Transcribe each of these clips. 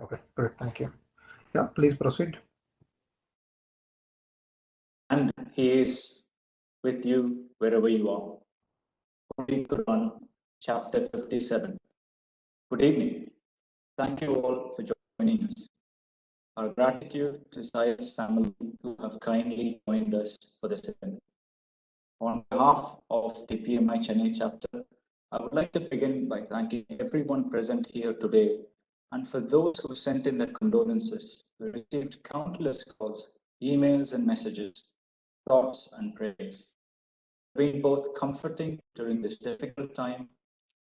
Okay, great. Thank you. Yeah, please proceed. And He is with you wherever you are. Holy Quran, chapter 57. Good evening. Thank you all for joining us. Our gratitude to Syed's family who have kindly joined us for this event. On behalf of the PMI Chennai chapter, I would like to begin by thanking everyone present here today and for those who sent in their condolences. We received countless calls, emails, and messages, thoughts, and prayers. Been both comforting during this difficult time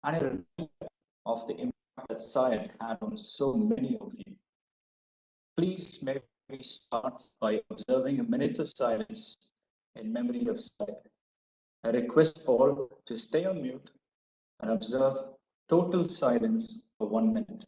and a reminder of the impact that Syed had on so many of you. Please may we start by observing a minute of silence in memory of Syed. I request all to stay on mute and observe total silence for 1 minute.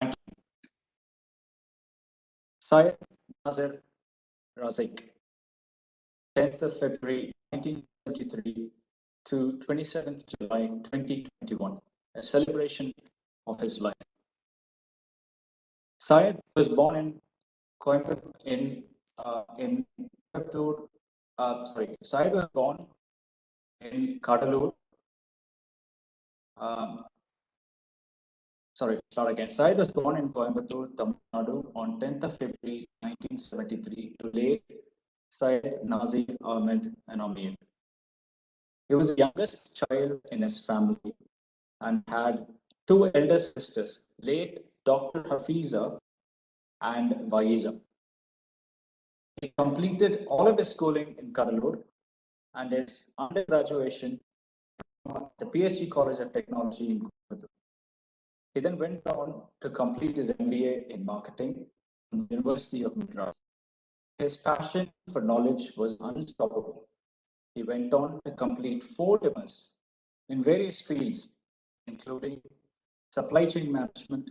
Thank you. Syed Nazir Razik, 10th of February 1973 to 27th July 2021, a celebration of his life. Syed was born in Coimbatore in Coimbatore. Syed was born in Cuddalore. Um, Start again. Syed was born in Coimbatore, Tamil Nadu on 10th of February 1973 to late Syed Nazir Ahmed and Amir. He was the youngest child in his family and had two elder sisters, late Dr. Hafiza and Vaiza. He completed all of his schooling in Cuddalore and his undergraduation from the PSG College of Technology in Coimbatore. He then went on to complete his MBA in marketing from the University of Madras. His passion for knowledge was unstoppable. He went on to complete 4 diplomas in various fields, including supply chain management,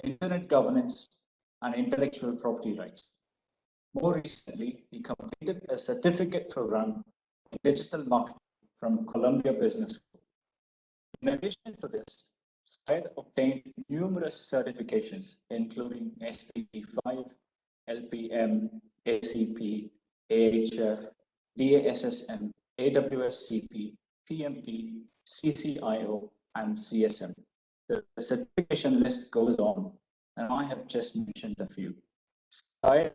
internet governance, and intellectual property rights. More recently, he completed a certificate program in digital marketing from Columbia Business School. In addition to this, Syed obtained numerous certifications, including SPC 5, LPM, ACP, AHF, DASSM, AWSCP, PMP, CCIO, and CSM. The certification list goes on, and I have just mentioned a few. Syed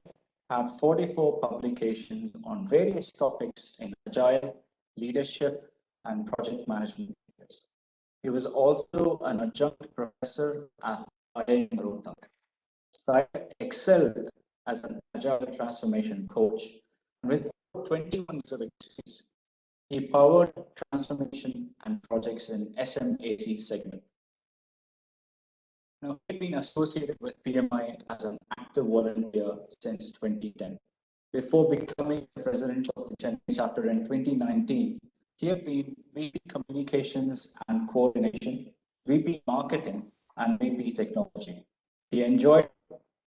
had 44 publications on various topics in agile, leadership, and project management. He was also an adjunct professor at IIM Rohtak. Syed excelled as an agile transformation coach. With 21 years of experience, he powered transformation and projects in SMAC segment. Now, he's been associated with PMI as an active volunteer since 2010. Before becoming the president of the Chennai chapter in 2019, he had been VP Communications and Coordination, VP Marketing, and VP Technology. He enjoyed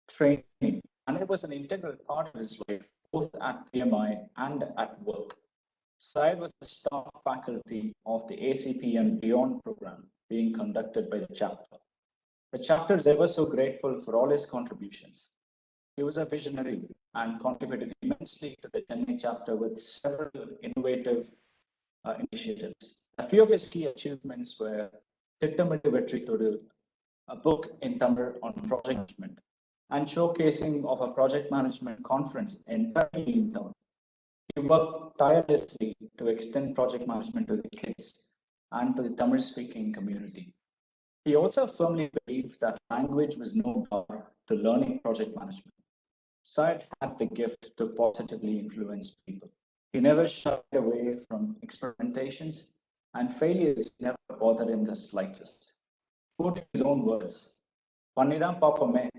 training, and it was an integral part of his life, both at PMI and at work. Syed was the staff faculty of the ACP and Beyond program being conducted by the chapter. The chapter is ever so grateful for all his contributions. He was a visionary and contributed immensely to the Chennai chapter with several innovative initiatives. A few of his key achievements were Thittamadu Vetri Thodu, a book in Tamil on project management, and showcasing of a project management conference entirely in Tamil. He worked tirelessly to extend project management to the kids and to the Tamil speaking community. He also firmly believed that language was no bar to learning project management. Syed had the gift to positively influence people. He never shied away from experimentations, and failures never bothered him the slightest. Quoting his own words, Paniram Papame,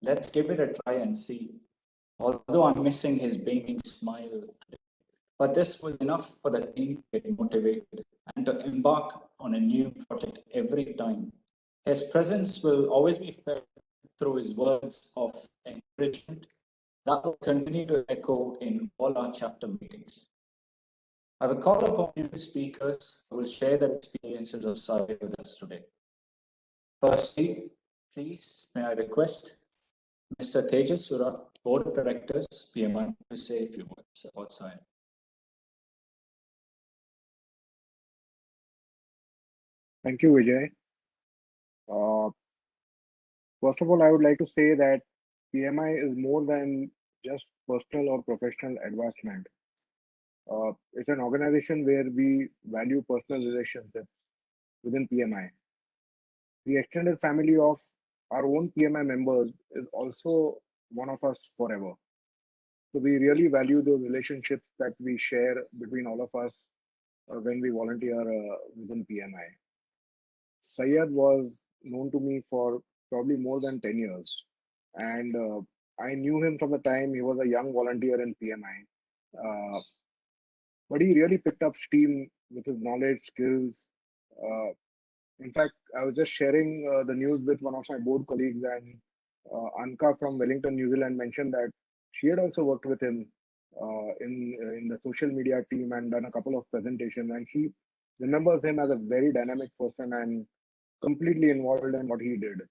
let's give it a try and see. Although I'm missing his beaming smile, but this was enough for the team to get motivated and to embark on a new project every time. His presence will always be felt through his words of encouragement that will continue to echo in all our chapter meetings. I will call upon you speakers who will share their experiences of Syed with us today. Firstly, please may I request Mr. Tejas Sura, Board of Directors, PMI, to say a few words about Syed. Thank you, Vijay. Uh, First of all, I would like to say that PMI is more than just personal or professional advancement. It's an organization where we value personal relationships within PMI. The extended family of our own PMI members is also one of us forever. So we really value those relationships that we share between all of us when we volunteer within PMI. Syed was known to me for probably more than 10 years. And I knew him from the time he was a young volunteer in PMI. But he really picked up steam with his knowledge, skills. Uh, in fact, I was just sharing the news with one of my board colleagues, and Anka from Wellington, New Zealand mentioned that she had also worked with him in the social media team and done a couple of presentations. And she remembers him as a very dynamic person and completely involved in what he did.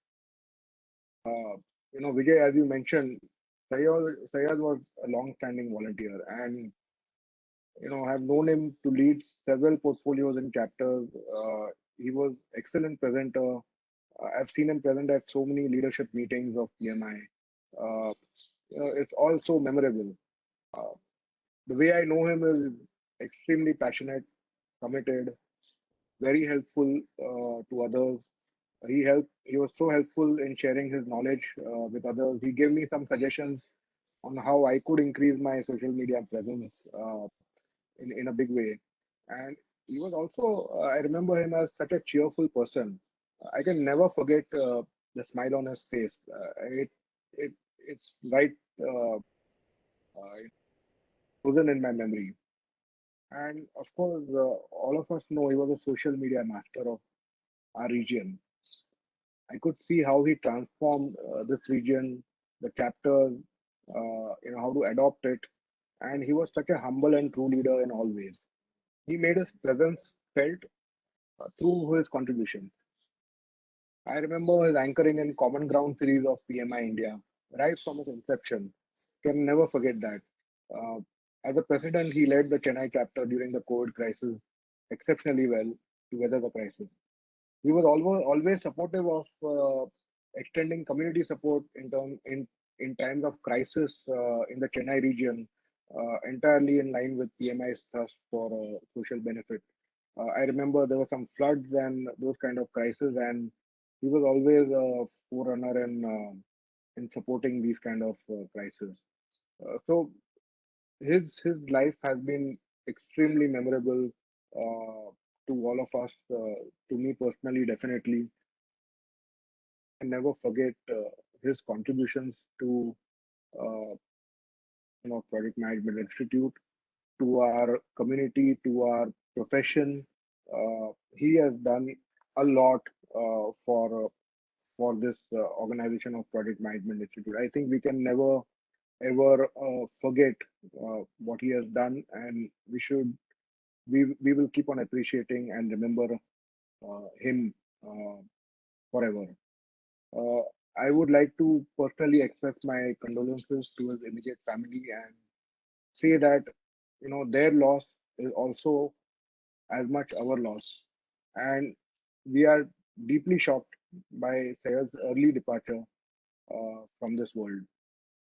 Vijay, as you mentioned, Syed was a long-standing volunteer, and I've known him to lead several portfolios and chapters. He was excellent presenter. I've seen him present at so many leadership meetings of PMI. It's all so memorable. Uh, the way I know him is extremely passionate, committed, very helpful to others. He was so helpful in sharing his knowledge with others. He gave me some suggestions on how I could increase my social media presence in a big way. And he was also, I remember him as such a cheerful person. I can never forget the smile on his face. It's right frozen in my memory. And of course, all of us know he was a social media master of our region. I could see how he transformed this region, the chapters, how to adopt it. And he was such a humble and true leader in all ways. He made his presence felt through his contribution. I remember his anchoring in Common Ground series of PMI India, right from his inception. Can never forget that. Uh, as a president, he led the Chennai chapter during the COVID crisis exceptionally well to weather the crisis. He was always supportive of extending community support in times of crisis in the Chennai region, entirely in line with PMI's thrust for social benefit. I remember there were some floods and those kind of crises, and he was always a forerunner in supporting these kind of crises. So his life has been extremely memorable to all of us. To me personally, definitely, I never forget his contributions to uh, Project Management Institute, to our community, to our profession. He has done a lot for this organization of Project Management Institute. I think we can never ever forget what he has done, and we will keep on appreciating and remember him uh, forever. Uh, I would like to personally express my condolences to his immediate family and say that their loss is also as much our loss, and we are deeply shocked by Sayed's early departure from this world.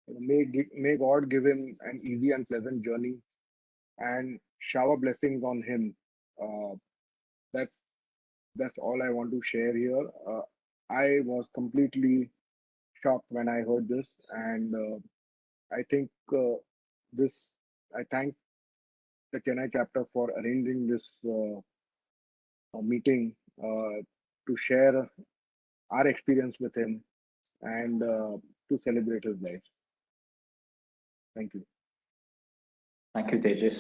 May God give him an easy and pleasant journey and shower blessings on him. Uh, that that's all I want to share here. I was completely shocked when I heard this, and I think this. I thank the Chennai chapter for arranging this meeting to share our experience with him and to celebrate his life. Thank you. Thank you, Tejas.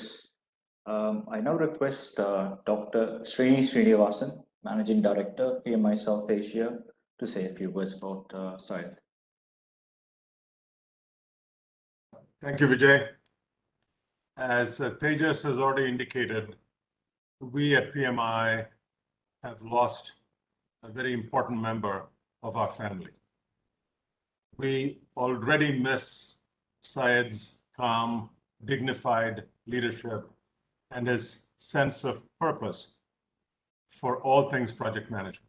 I now request Dr. Srinivasan, Managing Director, PMI South Asia, to say a few words about Syed. Thank you, Vijay. As Tejas has already indicated, we at PMI have lost a very important member of our family. We already miss Syed's calm, dignified leadership and his sense of purpose for all things project management.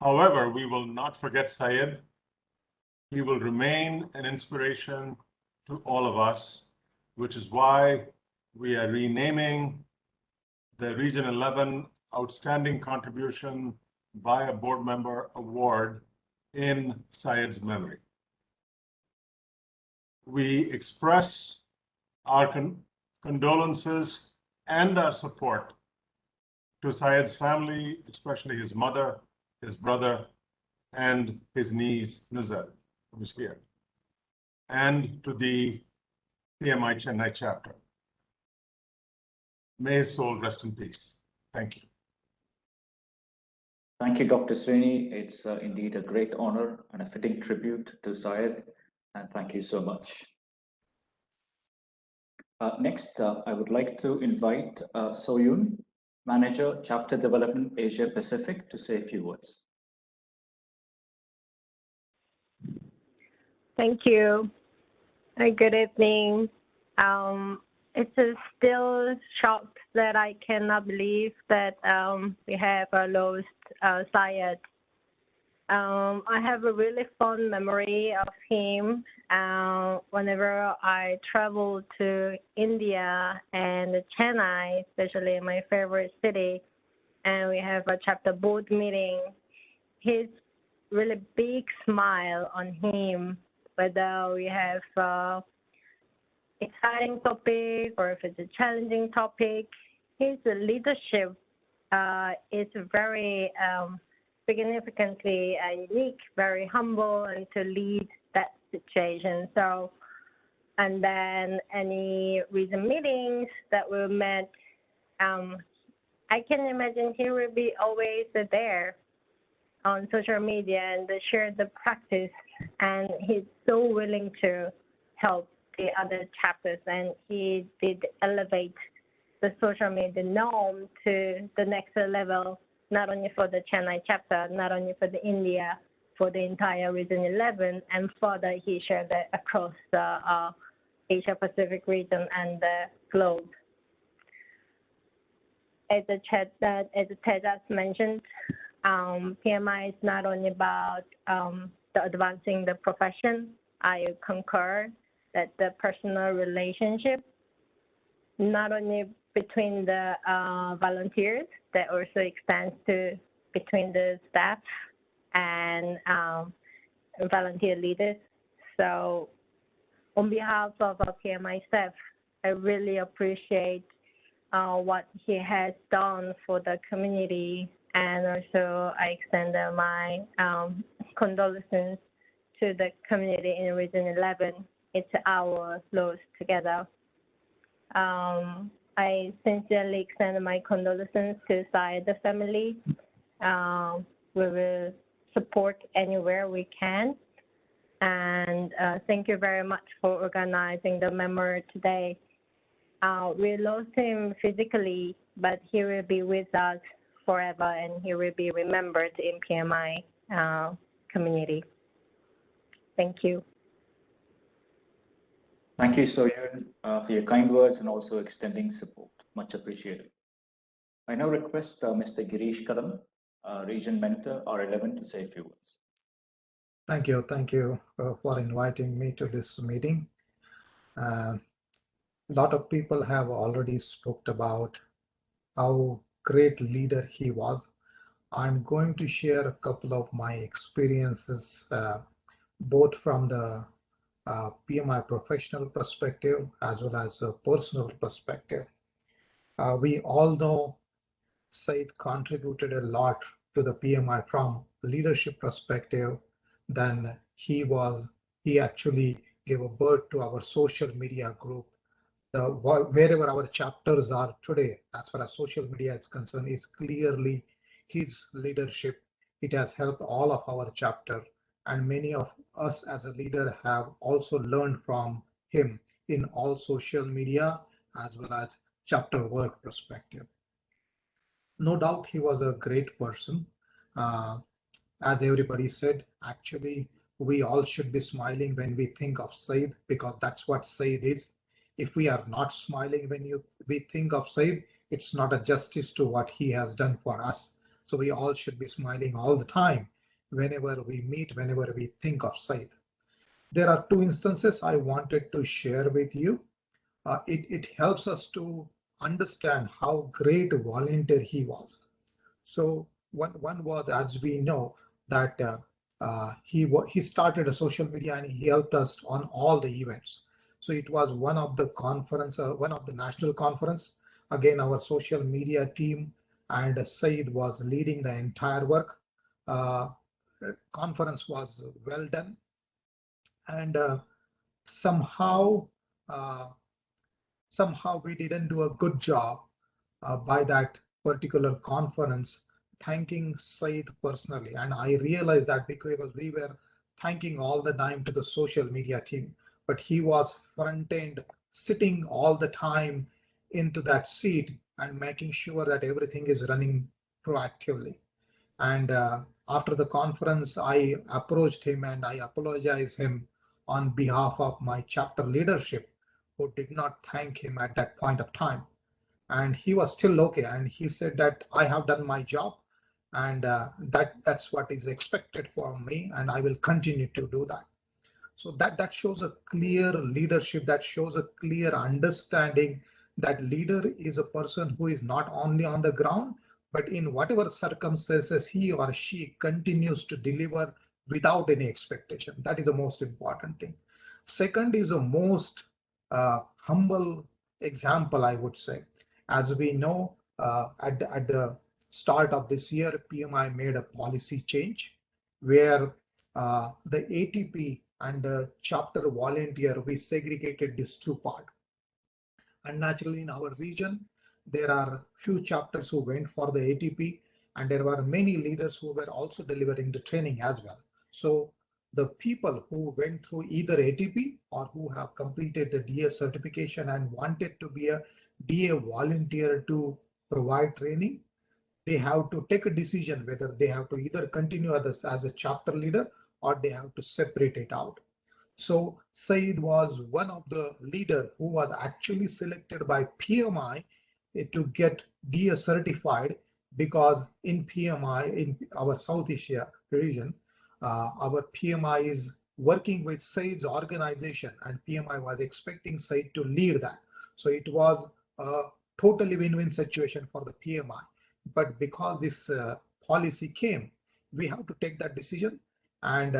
However, we will not forget Syed. He will remain an inspiration to all of us, which is why we are renaming the Region 11 Outstanding Contribution by a Board Member Award in Syed's memory. We express our condolences and our support to Syed's family, especially his mother, his brother, and his niece, Nuzar, who's here, and to the PMI Chennai chapter. May his soul rest in peace. Thank you. Thank you, Dr. Srini. It's indeed a great honor and a fitting tribute to Syed, and thank you so much. Next, I would like to invite Soyun, Manager, Chapter Development Asia Pacific, to say a few words. Thank you. Good evening. It's still shocked that I cannot believe that we have lost Syed. I have a really fond memory of him whenever I travel to India and Chennai, especially my favorite city, and we have a chapter board meeting. His really big smile on him, whether we have exciting topic or if it's a challenging topic, his leadership is very significantly unique, very humble, and to lead that situation. So, and then any recent meetings that we met, I can imagine he will be always there on social media and share the practice, and he's so willing to help the other chapters, and he did elevate the social media norm to the next level, not only for the Chennai chapter, not only for the India, for the entire Region 11, and further he shared that across the Asia Pacific region and the globe. As the chat that as Tejas mentioned, PMI is not only about the advancing the profession. I concur that the personal relationship, not only between the volunteers, that also extends to between the staff and volunteer leaders. So on behalf of our PMI staff, I really appreciate what he has done for the community, and also I extend my condolences to the community in Region 11. It's our loss together. I sincerely extend my condolences to Syed, the family. We will support anywhere we can. And thank you very much for organizing the memorial today. We lost him physically, but he will be with us forever, and he will be remembered in PMI community. Thank you. Thank you, Syed, for your kind words and also extending support. Much appreciated. I now request Mr. Girish Kadam, Region Mentor, R11, to say a few words. Thank you. Thank you for inviting me to this meeting. A lot of people have already spoke about how great leader he was. I'm going to share a couple of my experiences, both from the PMI professional perspective as well as a personal perspective. We all know Syed contributed a lot to the PMI from leadership perspective. Then he actually gave a birth to our social media group. Wherever our chapters are today, as far as social media is concerned, is clearly his leadership. It has helped all of our chapter, and many of us as a leader have also learned from him in all social media as well as chapter work perspective. No doubt he was a great person. As everybody said, actually, we all should be smiling when we think of Syed, because that's what Syed is. If we are not smiling when we think of Syed, it's not a justice to what he has done for us. So we all should be smiling all the time whenever we meet, whenever we think of Syed. There are two instances I wanted to share with you. It helps us to understand how great a volunteer he was. So one was, as we know, that he started a social media and he helped us on all the events. So it was one of the conference, one of the national conference. Again, our social media team and Syed was leading the entire work. Conference was well done, and somehow uh, somehow we didn't do a good job by that particular conference thanking Syed personally. And I realized that because we were thanking all the time to the social media team, but he was front end sitting all the time into that seat and making sure that everything is running proactively. And after the conference, I approached him and I apologized him on behalf of my chapter leadership who did not thank him at that point of time. And he was still okay. And he said that I have done my job, and that's what is expected from me, and I will continue to do that. So that shows a clear leadership, that shows a clear understanding that leader is a person who is not only on the ground, but in whatever circumstances he or she continues to deliver without any expectation. That is the most important thing. Second is a most humble example, I would say. As we know, at the start of this year, PMI made a policy change where the ATP and the chapter volunteer, we segregated these two parts. And naturally in our region, there are few chapters who went for the ATP, and there were many leaders who were also delivering the training as well. So the people who went through either ATP or who have completed the DA certification and wanted to be a DA volunteer to provide training, they have to take a decision whether they have to either continue as a chapter leader or they have to separate it out. So Syed was one of the leader who was actually selected by PMI to get DA certified, because in PMI, in our South Asia region, our PMI is working with Syed's organization, and PMI was expecting Syed to lead that. So it was a totally win-win situation for the PMI. But because this policy came, we have to take that decision. And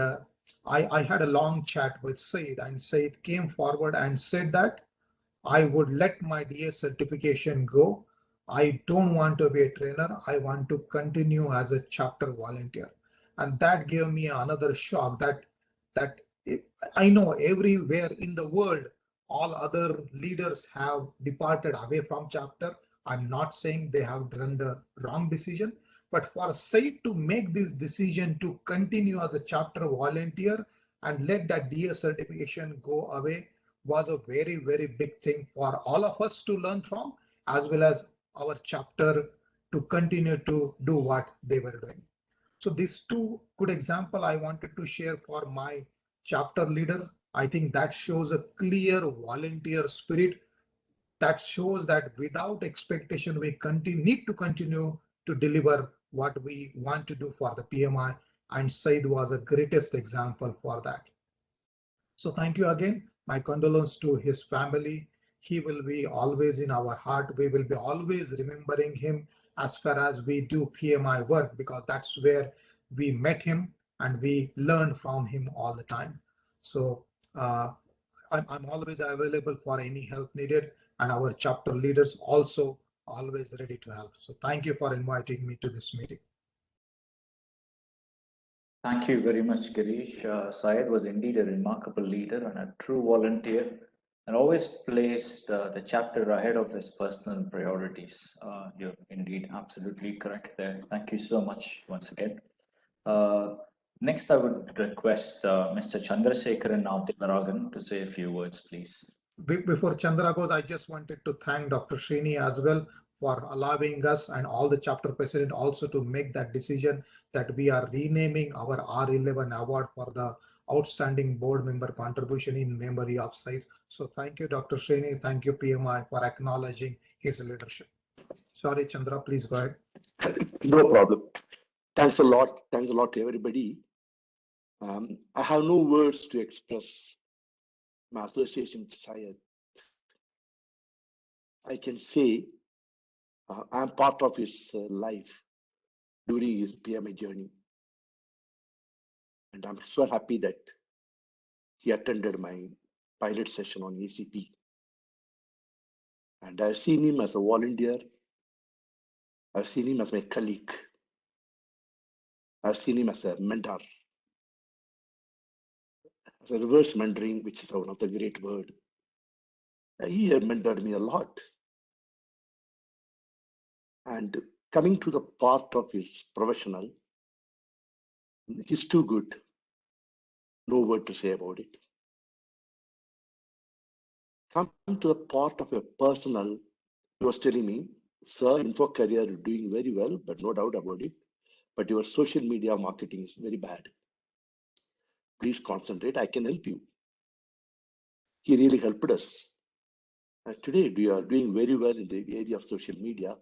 I had a long chat with Syed, and Syed came forward and said that I would let my DA certification go. I don't want to be a trainer. I want to continue as a chapter volunteer. And that gave me another shock that I know everywhere in the world, all other leaders have departed away from chapter. I'm not saying they have done the wrong decision, but for Syed to make this decision to continue as a chapter volunteer and let that DA certification go away was a very, very big thing for all of us to learn from, as well as our chapter to continue to do what they were doing. So these two good example I wanted to share for my chapter leader. I think that shows a clear volunteer spirit, that shows that without expectation, we need to continue to deliver what we want to do for the PMI. And Syed was the greatest example for that. So thank you again. My condolence to his family. He will be always in our heart. We will be always remembering him as far as we do PMI work, because that's where we met him and we learned from him all the time. So I'm always available for any help needed, and our chapter leaders also always ready to help. So thank you for inviting me to this meeting. Thank you very much, Girish. Syed was indeed a remarkable leader and a true volunteer, and always placed the chapter ahead of his personal priorities. You're indeed absolutely correct there. Thank you so much once again. Next, I would request Mr. Chandrasekharan Devaragan to say a few words, please. Before Chandra goes, I just wanted to thank Dr. Srini as well for allowing us and all the chapter president also to make that decision that we are renaming our R11 award for the outstanding board member contribution in memory of Syed. So thank you, Dr. Srini. Thank you, PMI, for acknowledging his leadership. Sorry, Chandra, please go ahead. No problem. Thanks a lot. Thanks a lot to everybody. I have no words to express my association with Syed. I can say I'm part of his life during his PMI journey. And I'm so happy that he attended my pilot session on ACP. And I've seen him as a volunteer. I've seen him as my colleague. I've seen him as a mentor. As a reverse mentoring, which is one of the great words. He mentored me a lot. And coming to the part of his professional, he's too good. No word to say about it. Come to the part of your personal, he was telling me, sir, info career is doing very well, but no doubt about it. But your social media marketing is very bad. Please concentrate, I can help you. He really helped us. And today we are doing very well in the area of social media.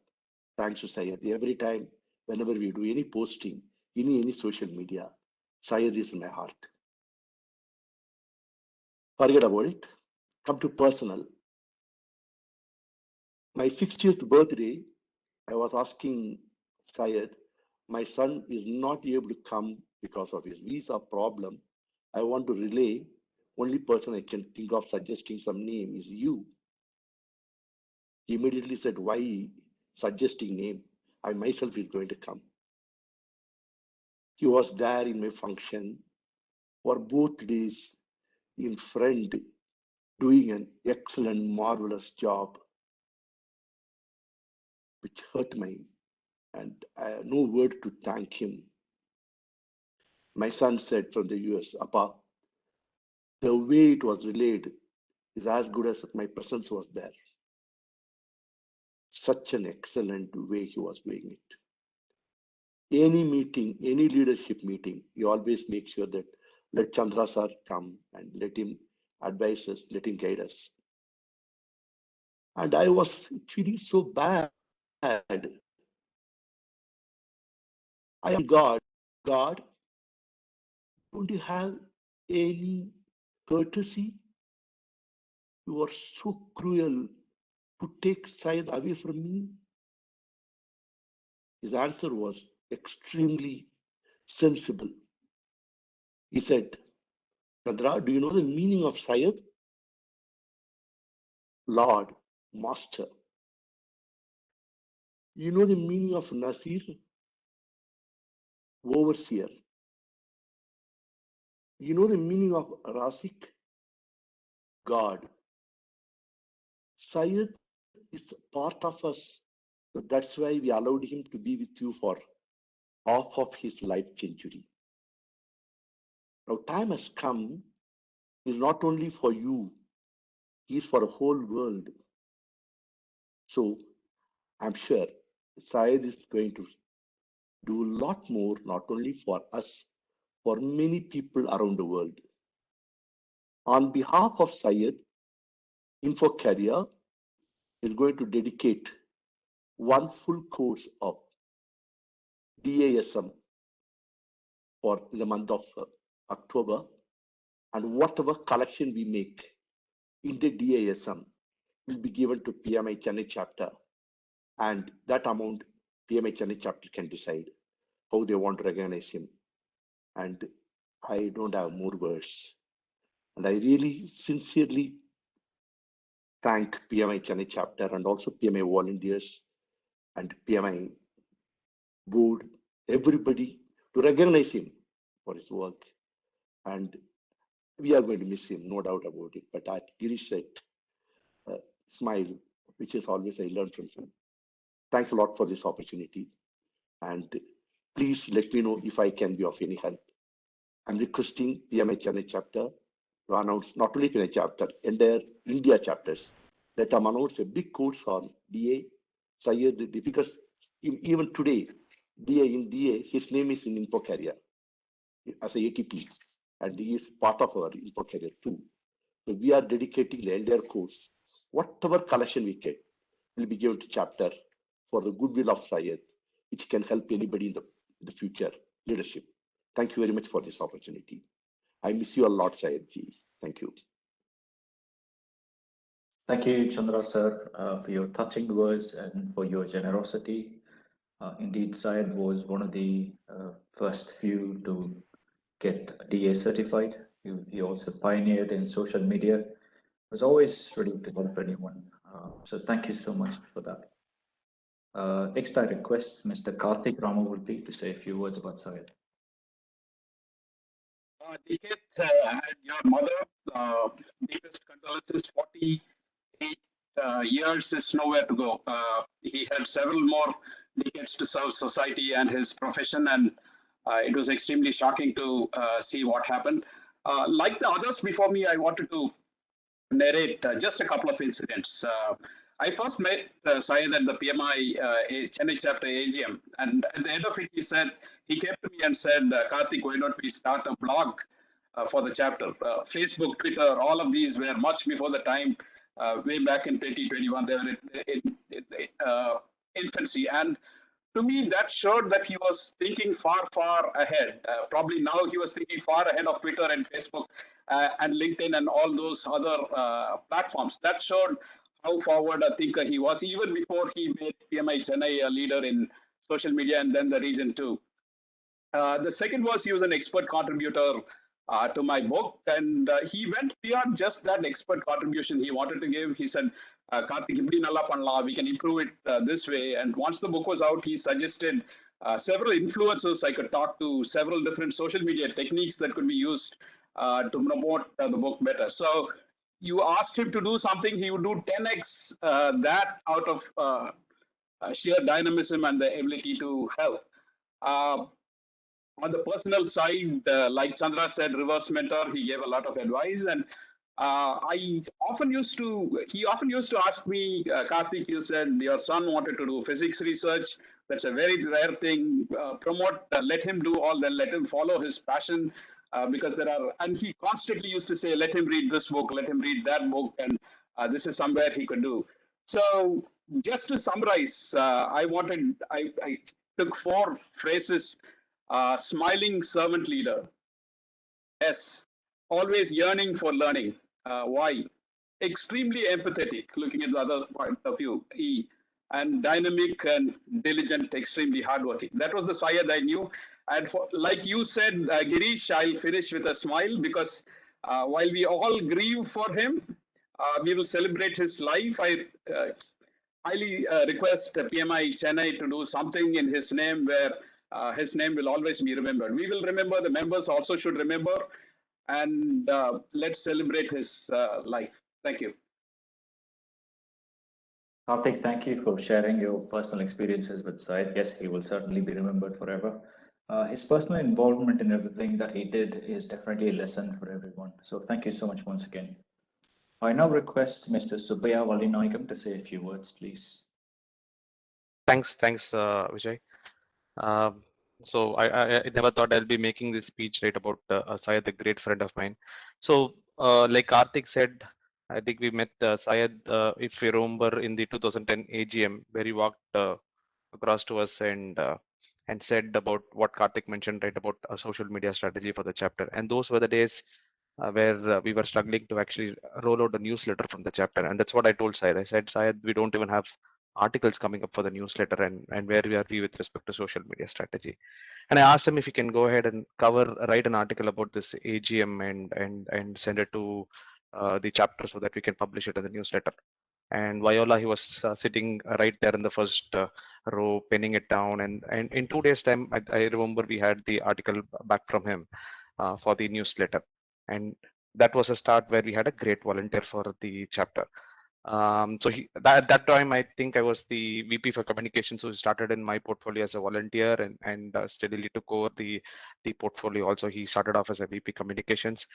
Thanks to Syed. Every time, whenever we do any posting, any social media, Syed is in my heart. Forget about it. Come to personal. My 60th birthday, I was asking Syed, my son is not able to come because of his visa problem. I want to relay. Only person I can think of suggesting some name is you. He immediately said, why suggesting name? I myself is going to come. He was there in my function for both days in front, doing an excellent, marvelous job, which hurt me. And I have no word to thank him. My son said from the US, Appa, the way it was relayed is as good as my presence was there. Such an excellent way he was doing it. Any meeting, any leadership meeting, you always make sure that let Chandra sir come and let him advise us, let him guide us. And I was feeling so bad. I am God. God, don't you have any courtesy? You are so cruel to take Syed away from me. His answer was extremely sensible. He said, Chandra, do you know the meaning of Syed? Lord, Master. You know the meaning of Nasir? Overseer. You know the meaning of Rasik? God. Syed is part of us. So that's why we allowed him to be with you for half of his life century. Now time has come, is not only for you, he is for the whole world. So I'm sure Syed is going to do a lot more, not only for us, for many people around the world. On behalf of Syed, Info Carrier is going to dedicate one full course of DASM for the month of October, and whatever collection we make in the DASM will be given to PMI Chennai chapter, and that amount PMI Chennai chapter can decide how they want to recognize him. And I don't have more words. And I really sincerely thank PMI Chennai chapter and also PMI volunteers and PMI board, everybody, to recognize him for his work. And we are going to miss him, no doubt about it. But at Girish said, smile, which is always I learned from him. Thanks a lot for this opportunity. And please let me know if I can be of any help. I'm requesting PMI Chennai chapter to announce not only PMI chapter, entire India chapters. Let them announce a big course on DA, Syed, because even today, in DA, his name is in Info Carrier as a ATP, and he is part of our Info Carrier too. So we are dedicating the entire course. Whatever collection we get will be given to chapter for the goodwill of Syed, which can help anybody in the future leadership. Thank you very much for this opportunity. I miss you a lot, Syed ji. Thank you. Thank you, Chandra sir, for your touching words and for your generosity. Indeed, Syed was one of the first few to get DA certified. He also pioneered in social media. Was always ready to help anyone. So thank you so much for that. Next, I request Mr. Karthik Ramamurthy to say a few words about Syed. Deepest, and your mother, deepest condolences. 48 years is nowhere to go. He had several more decades to serve society and his profession, and it was extremely shocking to see what happened. Like the others before me, I wanted to narrate just a couple of incidents. I first met Syed at the PMI Chennai chapter AGM, and at the end of it, he came to me and said, Karthik, why don't we start a blog for the chapter? Facebook, Twitter, all of these were much before the time, way back in 2021, they were in infancy. And to me, that showed that he was thinking far, far ahead. Probably now he was thinking far ahead of Twitter and Facebook and LinkedIn and all those other platforms. That showed how forward a thinker he was, even before he made PMI Chennai a leader in social media and then the region too. The second was he was an expert contributor to my book, and he went beyond just that expert contribution he wanted to give. He said, Karthik, ipdi nalla pannalam, we can improve it this way. And once the book was out, he suggested several influencers I could talk to, several different social media techniques that could be used to promote the book better. So you asked him to do something, he would do 10x that out of sheer dynamism and the ability to help. On the personal side, like Chandra said, reverse mentor, he gave a lot of advice. And he often used to ask me, Karthik, you said your son wanted to do physics research. That's a very rare thing. Promote, let him do all that, let him follow his passion. Because and he constantly used to say, let him read this book, let him read that book, and this is somewhere he could do. So just to summarize, I took 4 phrases. Smiling servant leader. S. Always yearning for learning. Y. Extremely empathetic, looking at the other point of view. E. And dynamic and diligent, extremely hardworking. That was the Syed I knew. And like you said, Girish, I'll finish with a smile because while we all grieve for him, we will celebrate his life. I highly request PMI Chennai to do something in his name where his name will always be remembered. We will remember, the members also should remember, and let's celebrate his life. Thank you. Karthik, thank you for sharing your personal experiences with Syed. Yes, he will certainly be remembered forever. His personal involvement in everything that he did is definitely a lesson for everyone. So thank you so much once again. I now request Mr. Subbaya Vallinayagam to say a few words, please. Thanks, Vijay. So I never thought I'll be making this speech right about Syed, a great friend of mine. So like Karthik said, I think we met Syed, if you remember, in the 2010 AGM, where he walked across to us and said about what Karthik mentioned, right, about a social media strategy for the chapter. And those were the days where we were struggling to actually roll out a newsletter from the chapter. And that's what I told Syed. I said, Syed, we don't even have articles coming up for the newsletter, and where are we with respect to social media strategy. And I asked him if he can go ahead and write an article about this AGM and send it to the chapter so that we can publish it in the newsletter. And Viola, he was sitting right there in the first row, penning it down. And in 2 days' time, I remember we had the article back from him for the newsletter. And that was a start where we had a great volunteer for the chapter. So at that time, I think I was the VP for communications, who started in my portfolio as a volunteer and steadily took over the portfolio. Also, he started off as a VP communications,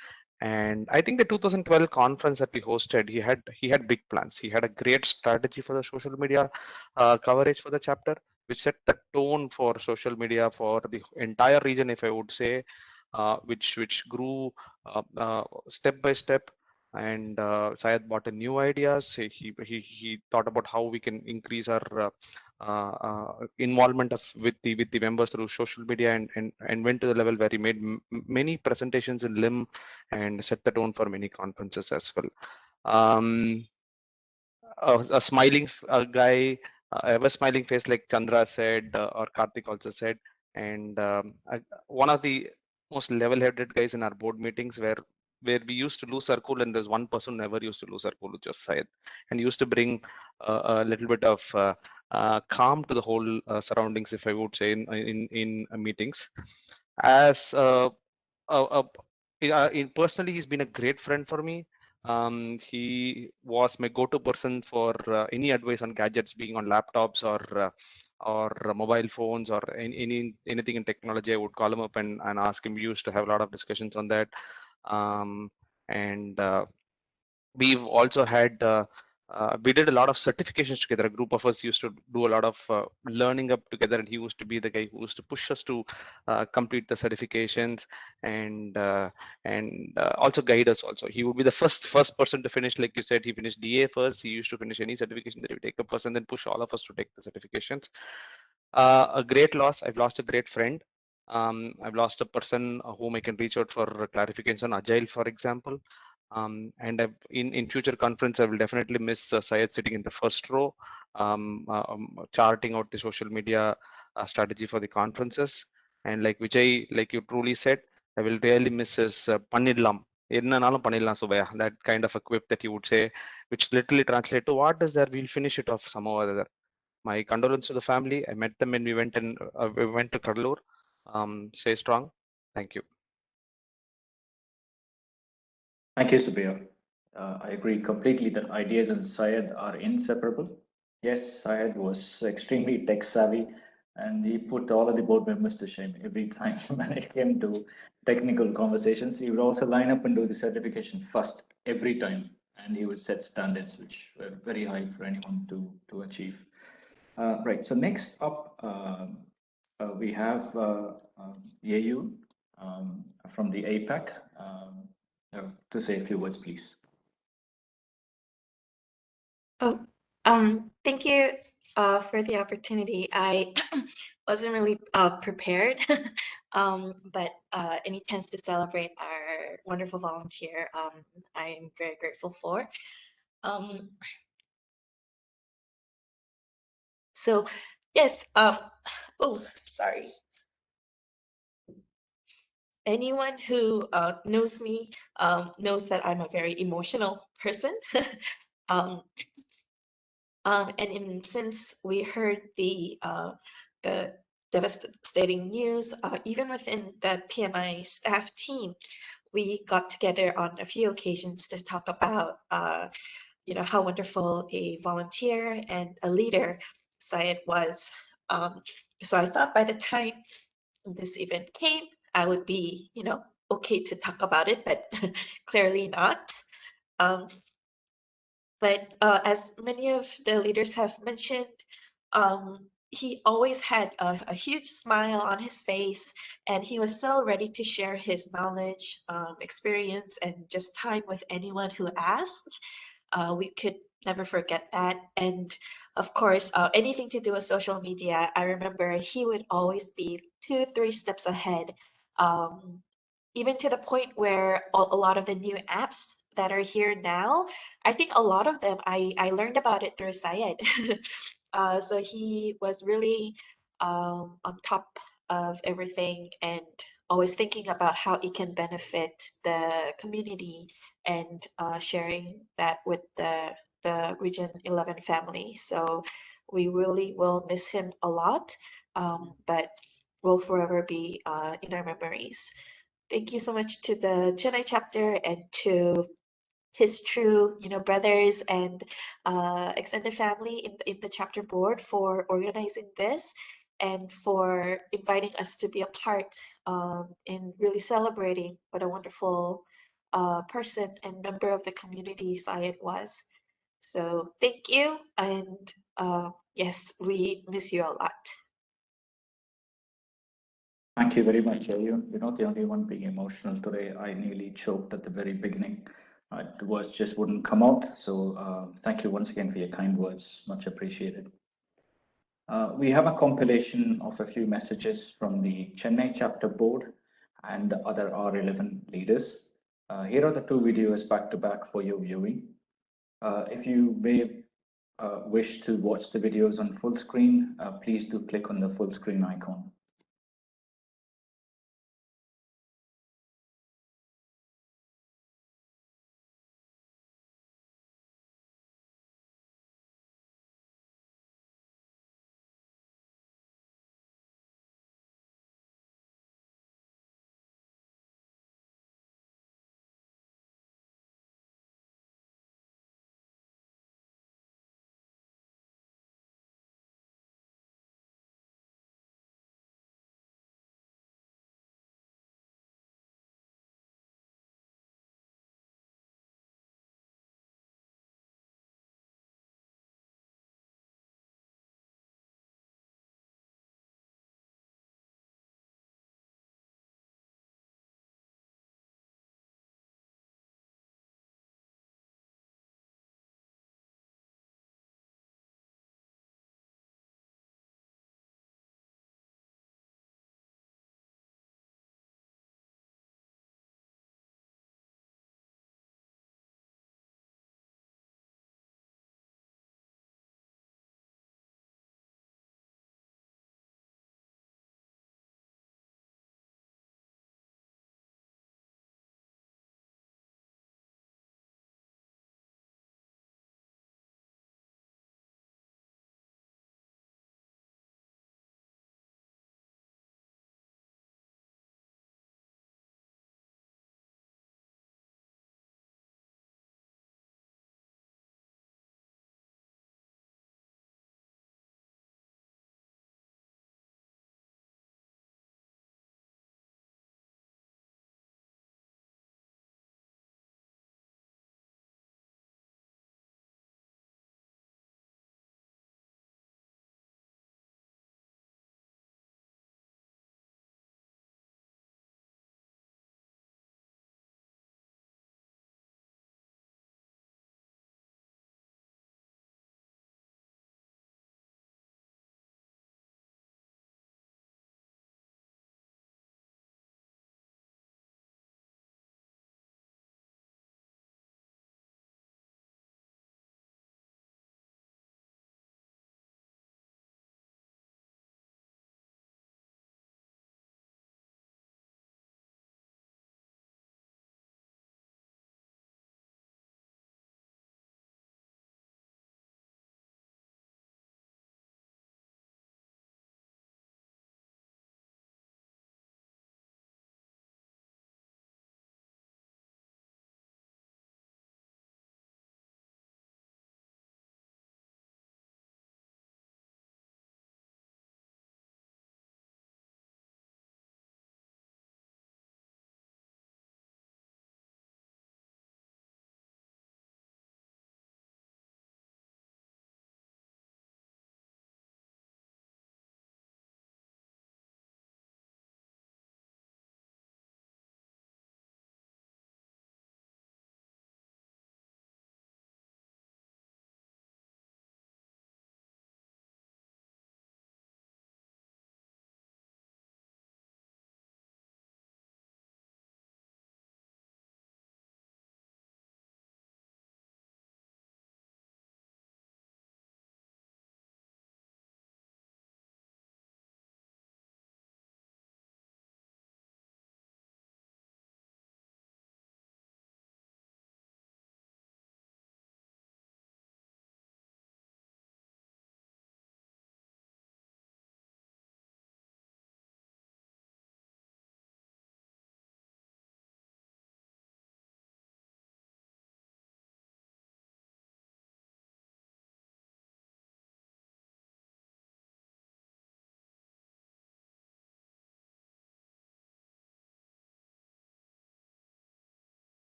and I think the 2012 conference that we hosted, he had big plans. He had a great strategy for the social media coverage for the chapter, which set the tone for social media for the entire region, if I would say, which grew step by step. And Syed brought in new ideas. He thought about how we can increase our involvement with the members through social media, and went to the level where he made many presentations in LIM and set the tone for many conferences as well. A smiling guy, ever smiling face, like Chandra said, or Karthik also said, and one of the most level-headed guys in our board meetings, where we used to lose our cool, and there's one person who never used to lose our cool, which was Syed, and used to bring a little bit of calm to the whole surroundings, if I would say, in meetings. As personally, he's been a great friend for me. He was my go-to person for any advice on gadgets, being on laptops or mobile phones or anything in technology. I would call him up and ask him. We used to have a lot of discussions on that. And we've also had we did a lot of certifications together. A group of us used to do a lot of learning up together, and he used to be the guy who used to push us to complete the certifications and also guide us. Also, he would be the first person to finish. Like you said, he finished DA first. He used to finish any certification that he would take up first, and then push all of us to take the certifications. A great loss. I've lost a great friend. I've lost a person whom I can reach out for clarification on Agile, for example. And in future conference, I will definitely miss Syed sitting in the first row, charting out the social media strategy for the conferences. And like Vijay, like you truly said, I will really miss his Pannidlam. That kind of a quip that he would say, which literally translate to what is there? We'll finish it off somehow or other. My condolence to the family. I met them when we went to Kadalur. Stay strong. Thank you. Thank you, Subir. I agree completely that ideas and Syed are inseparable. Yes, Syed was extremely tech savvy, and he put all of the board members to shame every time when it came to technical conversations. He would also line up and do the certification first every time, and he would set standards which were very high for anyone to achieve. Right. So next up, we have Yeyu from the APAC. To say a few words, please. Oh, thank you for the opportunity. I wasn't really prepared, but any chance to celebrate our wonderful volunteer, I'm very grateful for. So yes, oh, sorry. Anyone who knows me knows that I'm a very emotional person. And since we heard the devastating news, even within the PMI staff team, we got together on a few occasions to talk about, how wonderful a volunteer and a leader Syed was. So I thought by the time this event came, I would be, okay to talk about it, but clearly not. But as many of the leaders have mentioned, he always had a huge smile on his face, and he was so ready to share his knowledge, experience, and just time with anyone who asked. We could never forget that. And of course, anything to do with social media, I remember he would always be 2, 3 steps ahead. Um, Even to the point where a lot of the new apps that are here now, I think a lot of them I learned about it through Syed. So he was really on top of everything and always thinking about how it can benefit the community and sharing that with the Region 11 family. So we really will miss him a lot, but will forever be in our memories. Thank you so much to the Chennai chapter and to his true, brothers and extended family in the chapter board for organizing this and for inviting us to be a part in really celebrating what a wonderful person and member of the community Syed was. So thank you, and yes, we miss you a lot. Thank you very much. You're not the only one being emotional today. I nearly choked at the very beginning. The words just wouldn't come out. So thank you once again for your kind words. Much appreciated. We have a compilation of a few messages from the Chennai chapter board and other R11 leaders. Here are the two videos back to back for your viewing. If you may wish to watch the videos on full screen, please do click on the full screen icon.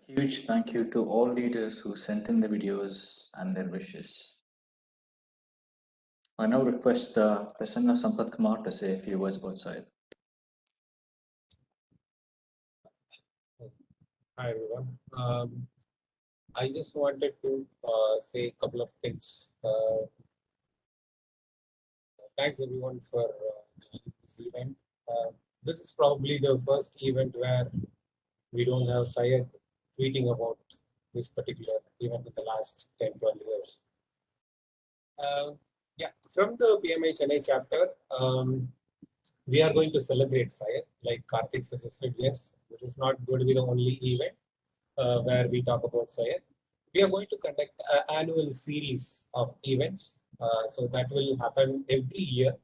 Huge thank you to all leaders who sent in the videos and their wishes. I now request Prasanna Sampath Kumar to say a few words about Syed. Hi everyone. I just wanted to say a couple of things. Thanks everyone for joining this event. This is probably the first event where we don't have Syed tweeting about this particular event in the last 10, 12 years. Yeah, from the PMI Chennai chapter, we are going to celebrate Syed, like Karthik suggested. Yes, this is not going to be the only event where we talk about Syed. We are going to conduct an annual series of events. So that will happen every year.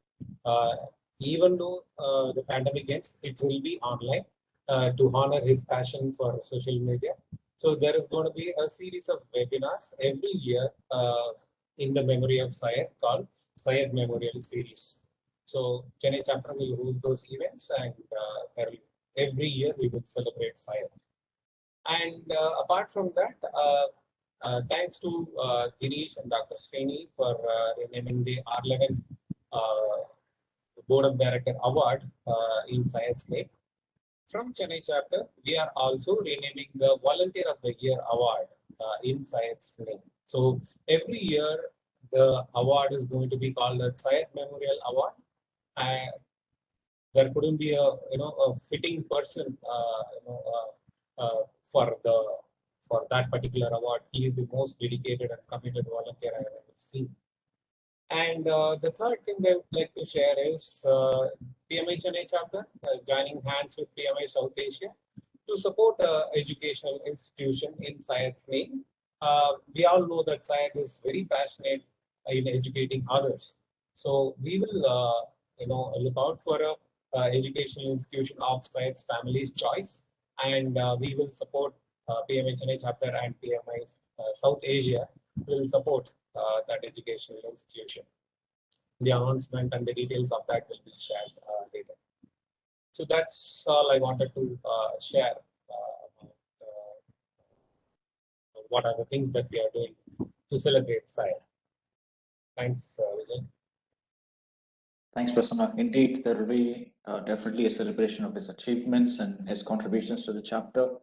Even though the pandemic ends, it will be online to honor his passion for social media. So there is going to be a series of webinars every year in the memory of Syed called Syed Memorial Series. So Chennai chapter will host those events, and every year we will celebrate Syed. And apart from that, thanks to Girish and Dr. Srini for renaming the R11 Board of Director Award in Science Name. From Chennai chapter, we are also renaming the Volunteer of the Year Award in Science Name. So every year, the award is going to be called the Syed Memorial Award. And there couldn't be a fitting person for that particular award. He is the most dedicated and committed volunteer I have ever seen. And the third thing that I would like to share is PMI Chennai chapter joining hands with PMI South Asia to support educational institution in Syed's name. We all know that Syed is very passionate in educating others. So we will look out for a educational institution of Syed's family's choice, and we will support PMI Chennai chapter and PMI South Asia will support that educational institution. The announcement and the details of that will be shared later. So that's all I wanted to share about what are the things that we are doing to celebrate Syed. Thanks, Vijay. Thanks, Prasanna. Indeed, there will be definitely a celebration of his achievements and his contributions to the chapter,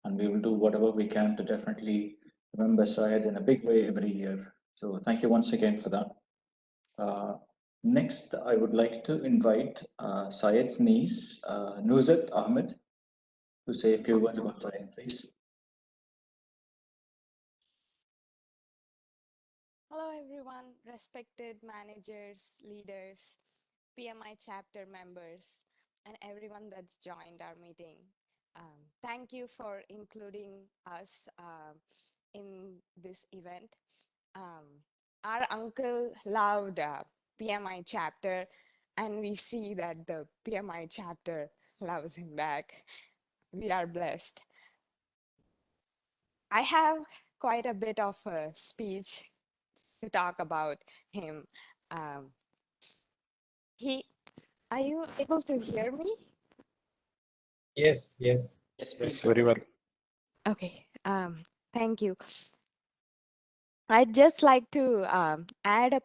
and we will do whatever we can to definitely remember Syed in a big way every year. So thank you once again for that. Next, I would like to invite Syed's niece, Nuzat Ahmed, to say a few words about Syed, please. Hello, everyone, respected managers, leaders, PMI chapter members, and everyone that's joined our meeting. Thank you for including us in this event. Our uncle loved PMI chapter, and we see that the PMI chapter loves him back. We are blessed. I have quite a bit of a speech to talk about him. Um, are you able to hear me? Yes. Yes, very well. Okay. Thank you. I'd just like to add a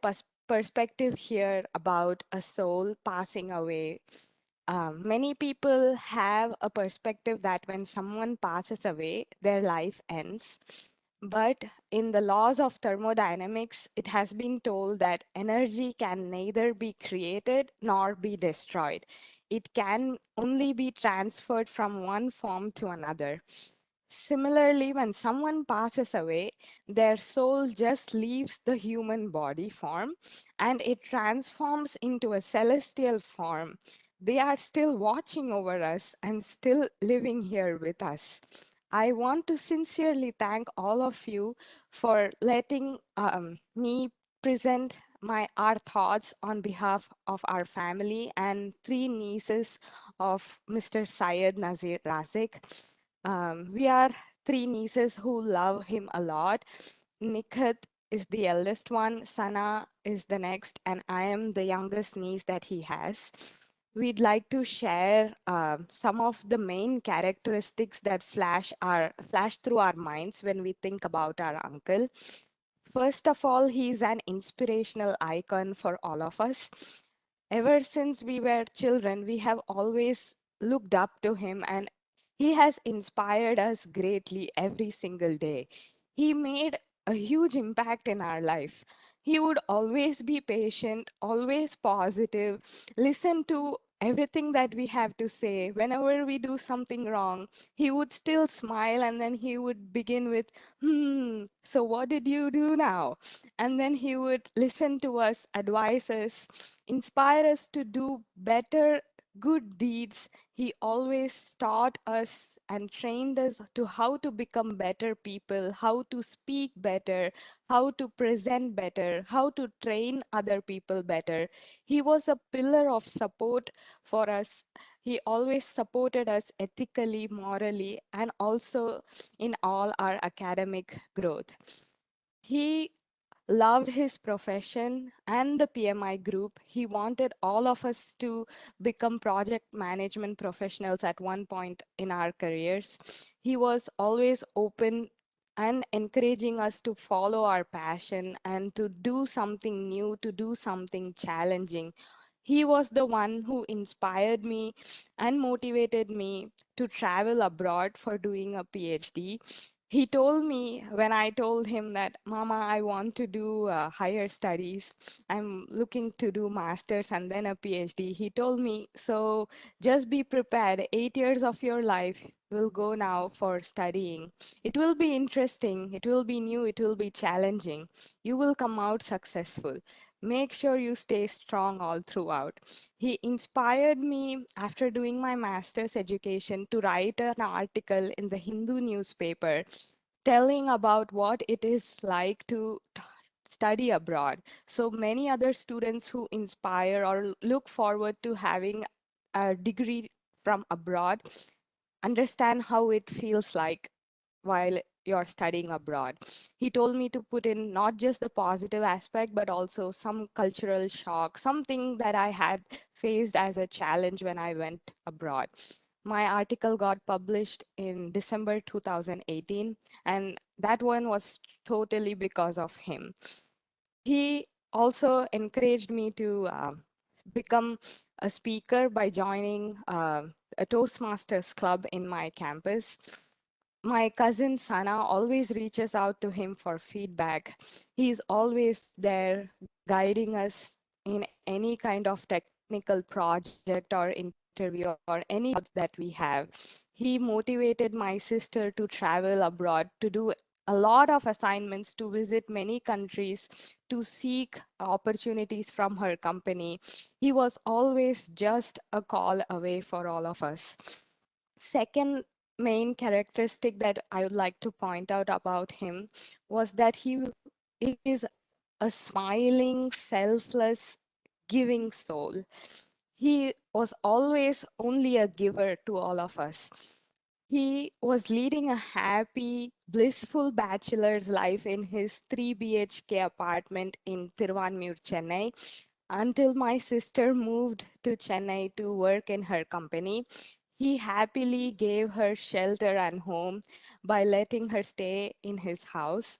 perspective here about a soul passing away. Many people have a perspective that when someone passes away, their life ends. But in the laws of thermodynamics, it has been told that energy can neither be created nor be destroyed. It can only be transferred from one form to another. Similarly, when someone passes away, their soul just leaves the human body form and it transforms into a celestial form. They are still watching over us and still living here with us. I want to sincerely thank all of you for letting me present our thoughts on behalf of our family and three nieces of Mr. Syed Nazir Razik. We are three nieces who love him a lot. Nikhat is the eldest one, Sana is the next, and I am the youngest niece that he has. we'd like to share some of the main characteristics that flash through our minds when we think about our uncle. First of all, he's an inspirational icon for all of us. Ever since we were children, we have always looked up to him, and he has inspired us greatly every single day. He made a huge impact in our life. He would always be patient, always positive, listen to everything that we have to say. Whenever we do something wrong, he would still smile, and then he would begin with, so what did you do now? And then he would listen to us, advise us, inspire us to do better good deeds. He always taught us and trained us to how to become better people, how to speak better, how to present better, how to train other people better. He was a pillar of support for us. He always supported us ethically, morally, and also in all our academic growth. He loved his profession and the PMI group. He wanted all of us to become project management professionals at one point in our careers. He was always open and encouraging us to follow our passion and to do something new, to do something challenging. He was the one who inspired me and motivated me to travel abroad for doing a PhD. He told me when I told him that, Mama, I want to do higher studies. I'm looking to do master's and then a PhD. He told me, so just be prepared. 8 years of your life will go now for studying. It will be interesting. It will be new. It will be challenging. You will come out successful. Make sure you stay strong all throughout. He inspired me after doing my master's education to write an article in the Hindu newspaper telling about what it is like to study abroad. So many other students who inspire or look forward to having a degree from abroad understand how it feels like while you're studying abroad. He told me to put in not just the positive aspect, but also some cultural shock, something that I had faced as a challenge when I went abroad. My article got published in December 2018, and that one was totally because of him. He also encouraged me to become a speaker by joining a Toastmasters club in my campus. My cousin Sana always reaches out to him for feedback. He's always there guiding us in any kind of technical project or interview or any doubts that we have. He motivated my sister to travel abroad, to do a lot of assignments, to visit many countries, to seek opportunities from her company. He was always just a call away for all of us. Second main characteristic that I would like to point out about him was that he is a smiling, selfless, giving soul. He was always only a giver to all of us. He was leading a happy, blissful bachelor's life in his 3 BHK apartment in Tiruvanmiyur, Chennai, until my sister moved to Chennai to work in her company. He happily gave her shelter and home by letting her stay in his house.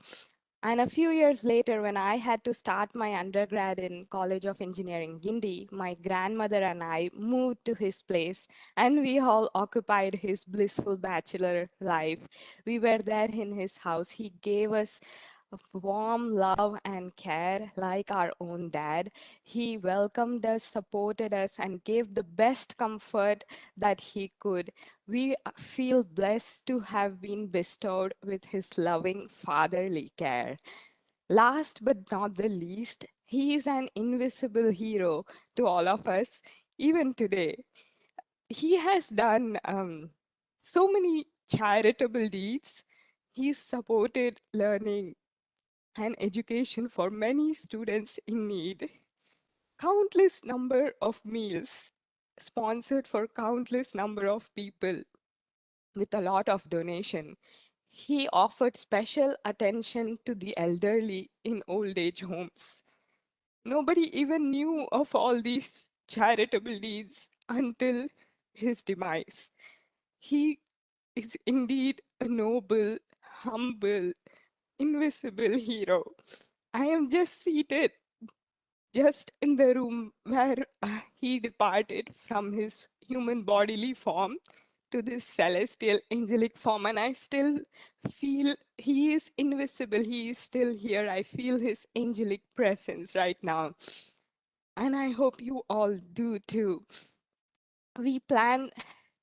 And a few years later, when I had to start my undergrad in College of Engineering, Gindi, my grandmother and I moved to his place, and we all occupied his blissful bachelor life. We were there in his house. He gave us warm love and care like our own dad. He welcomed us, supported us, and gave the best comfort that he could. We feel blessed to have been bestowed with his loving fatherly care. Last but not the least, he is an invisible hero to all of us, even today. He has done so many charitable deeds. He's supported learning and education for many students in need. Countless number of meals sponsored for countless number of people with a lot of donation. He offered special attention to the elderly in old age homes. Nobody even knew of all these charitable deeds until his demise. He is indeed a noble, humble, invisible hero. I am just seated just in the room where he departed from his human bodily form to this celestial angelic form, and I still feel he is invisible. He is still here. I feel his angelic presence right now, and I hope you all do too. We plan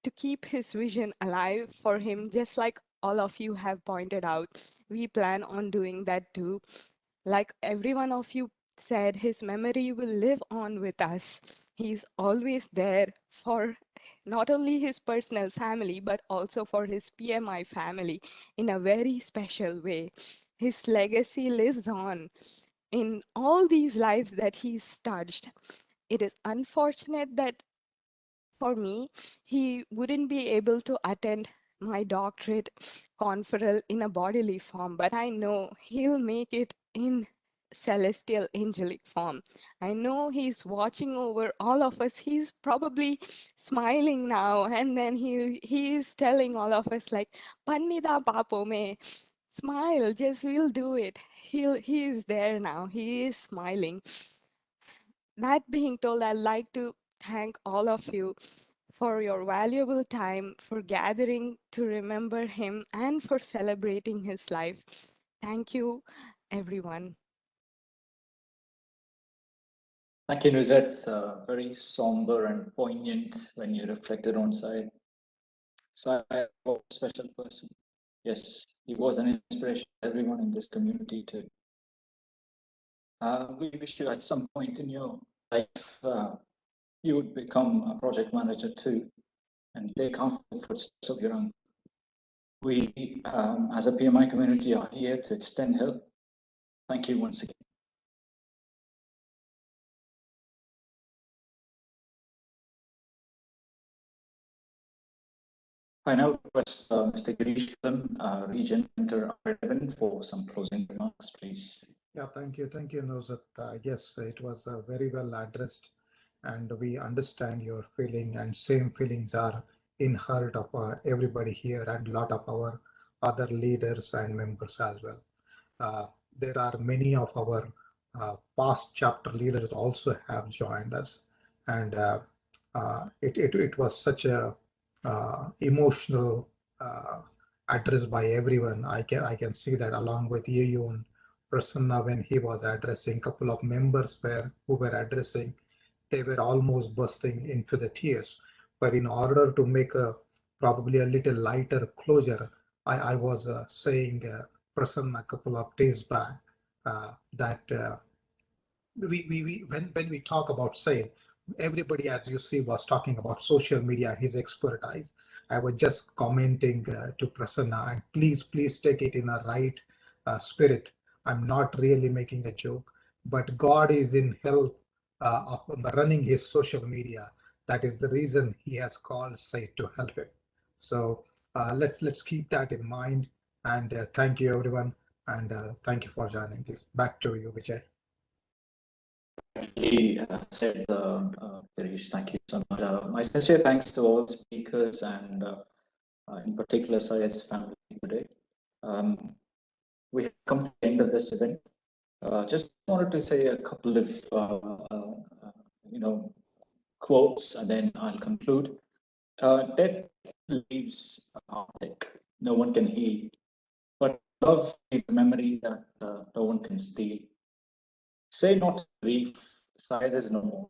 to keep his vision alive for him, just like all of you have pointed out. We plan on doing that too. Like every one of you said, his memory will live on with us. He's always there for not only his personal family, but also for his PMI family in a very special way. His legacy lives on in all these lives that he's touched. It is unfortunate that for me, he wouldn't be able to attend my doctorate conferral in a bodily form, but I know he'll make it in celestial angelic form. I know he's watching over all of us. He's probably smiling now, and then he is telling all of us like, "Pannida papome, smile, just we'll do it." He is there now. He is smiling. That being told, I'd like to thank all of you for your valuable time, for gathering to remember him, and for celebrating his life. Thank you, everyone. Thank you, Nuzet. Very somber and poignant when you reflected on Syed. Syed was a special person. Yes, he was an inspiration to everyone in this community too. We wish you at some point in your life you would become a project manager too and take half the footsteps of your uncle. We, as a PMI community, are here to extend help. Thank you once again. I now request Mr. Girish Region Center R11 for some closing remarks, please. Yeah, thank you, Nozat. Yes, it was very well addressed, and we understand your feeling, and same feelings are in heart of everybody here, and a lot of our other leaders and members as well. Uh, there are many of our past chapter leaders also have joined us, and it was such a emotional address by everyone. I can see that along with you and Prasanna when he was addressing, couple of members who were addressing, they were almost bursting into the tears. But in order to make a probably a little lighter closure, I was saying Prasanna a couple of days back that when we talk about Syed, everybody, as you see, was talking about social media, his expertise. I was just commenting to Prasanna, and please take it in a right spirit. I'm not really making a joke, but God is in help of running his social media. That is the reason he has called Syed to help him. So let's keep that in mind. And thank you, everyone. And thank you for joining this. Back to you, Vijay. He said, Girish, thank you so much. My sincere thanks to all speakers and in particular Syed's family today. We have come to the end of this event. Just wanted to say a couple of quotes, and then I'll conclude. Death leaves a heartache no one can heal, but love is a memory that no one can steal. Say not grief, Syed is no more,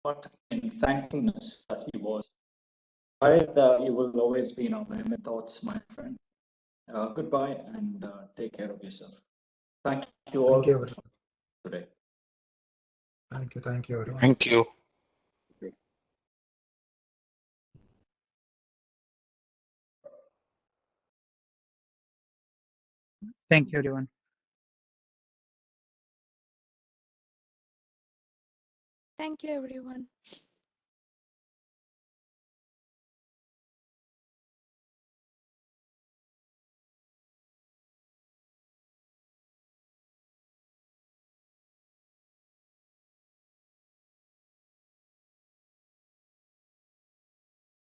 but in thankfulness that he was. Syed, you will always be in our memory thoughts, my friend. Goodbye and take care of yourself. Thank you all Thank you, everyone. today. Thank you, everyone. Thank you. Thank you, everyone. Thank you, everyone.